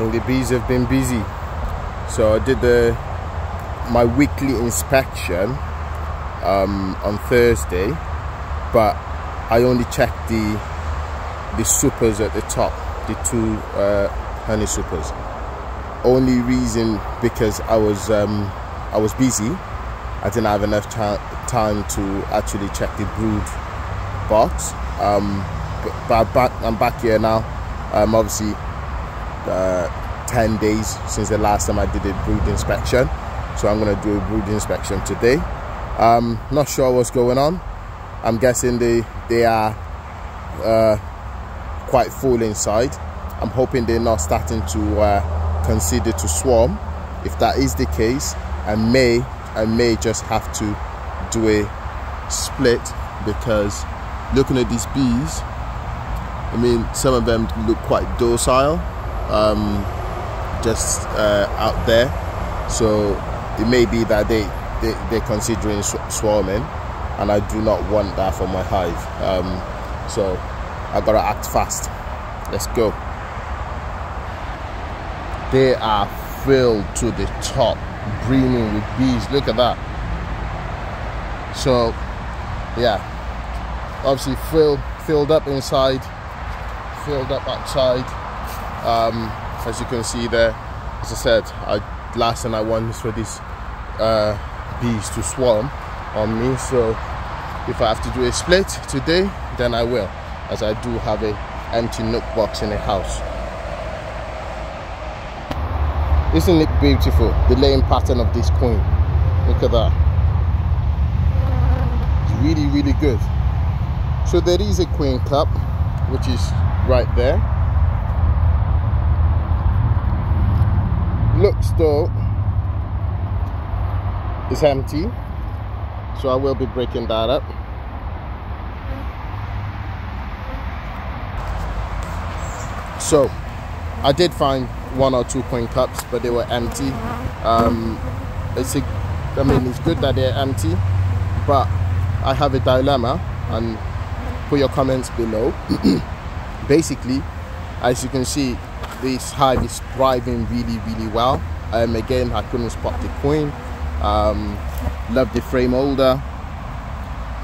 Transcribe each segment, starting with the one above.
think the bees have been busy. So I did my weekly inspection on Thursday, but I only checked the supers at the top, the two honey supers. Only reason because I was busy. I didn't have enough time to actually check the brood box. But I'm back here now. Obviously 10 days since the last time I did a brood inspection, so I'm going to do a brood inspection today. Not sure what's going on. I'm guessing they are quite full inside. I'm hoping they're not starting to consider to swarm. If that is the case, I may just have to do a split, because looking at these bees, I mean, some of them look quite docile, just out there. So it may be that they're considering swarming, and I do not want that for my hive. So I gotta act fast. Let's go. They are filled to the top, brimming with bees. Look at that. So yeah, obviously filled up inside, filled up outside. As you can see there, as I said, last thing I want is for these bees to swarm on me. So if I have to do a split today, then I will, as I do have a empty nook box in the house. Isn't it beautiful, the laying pattern of this queen? Look at that. It's really, really good. So there is a queen cup, which is right there. Looks though it's empty, so I will be breaking that up. So I did find 1 or 2 queen cups, but they were empty. It's good that they're empty, but I have a dilemma, and put your comments below. Basically, as you can see, this hive is thriving really, really well. Again, I couldn't spot the queen. Love the frame holder.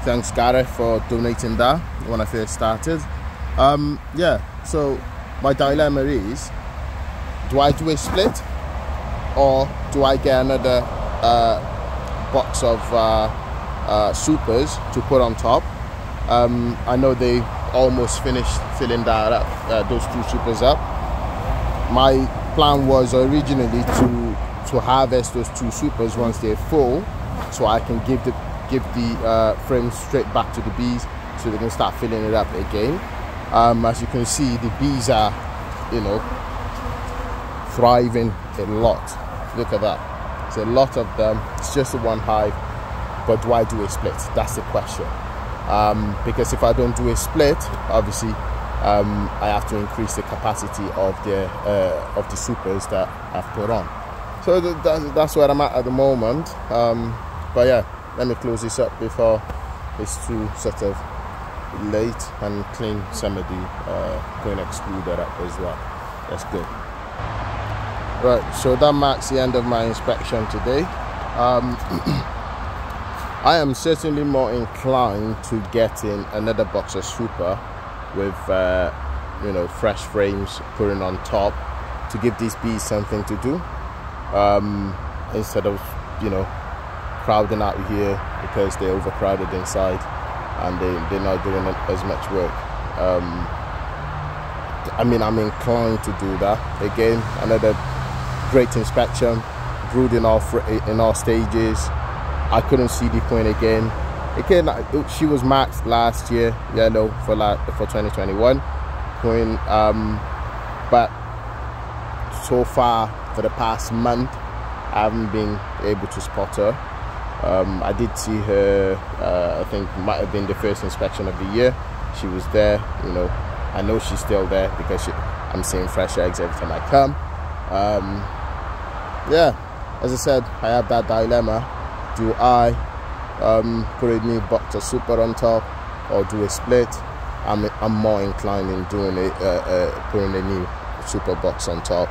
Thanks, Gareth, for donating that when I first started. Yeah, so my dilemma is, do I do a split, or do I get another box of supers to put on top? I know they almost finished filling that up, those 2 supers up. My plan was originally to harvest those 2 supers once they're full, so I can give the frame straight back to the bees, so they can start filling it up again. As you can see, the bees are, you know, thriving a lot. Look at that. It's a lot of them. It's just a one hive, but do I do a split? That's the question. Because if I don't do a split, obviously I have to increase the capacity of the supers that I've put on. So that's where I'm at the moment. But yeah, let me close this up before it's too sort of late, and clean some of the queen excluder up as well. Let's go. Right, so that marks the end of my inspection today. I am certainly more inclined to getting another box of super with you know, fresh frames putting on top, to give these bees something to do, instead of, you know, crowding out here because they're overcrowded inside and they're not doing as much work. I mean, I'm inclined to do that. Again, another great inspection, brood in all stages. I couldn't see the queen again. She was marked last year yellow for 2021 queen, but so far for the past month I haven't been able to spot her. I did see her, I think it might have been the first inspection of the year. She was there, you know. I know she's still there because I'm seeing fresh eggs every time I come. Yeah, as I said, I have that dilemma. Do I put a new box of super on top, or do a split? I'm more inclined in doing putting a new super box on top,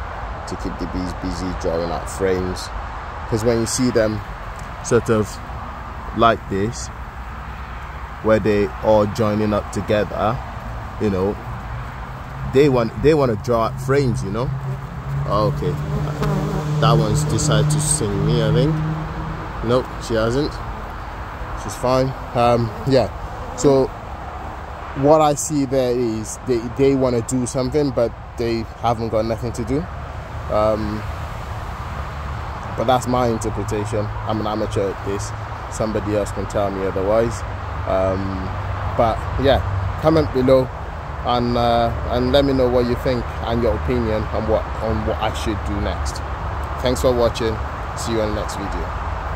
to keep the bees busy drawing out frames, because when you see them sort of like this, where they all joining up together, you know, they want to draw out frames, you know. Okay, that one's decided to sing me, I think. Nope, she hasn't. She's fine. Yeah, so what I see there is they want to do something, but they haven't got nothing to do. But that's my interpretation. I'm an amateur at this. Somebody else can tell me otherwise. But yeah, comment below and let me know what you think and your opinion on what I should do next. Thanks for watching. See you in the next video.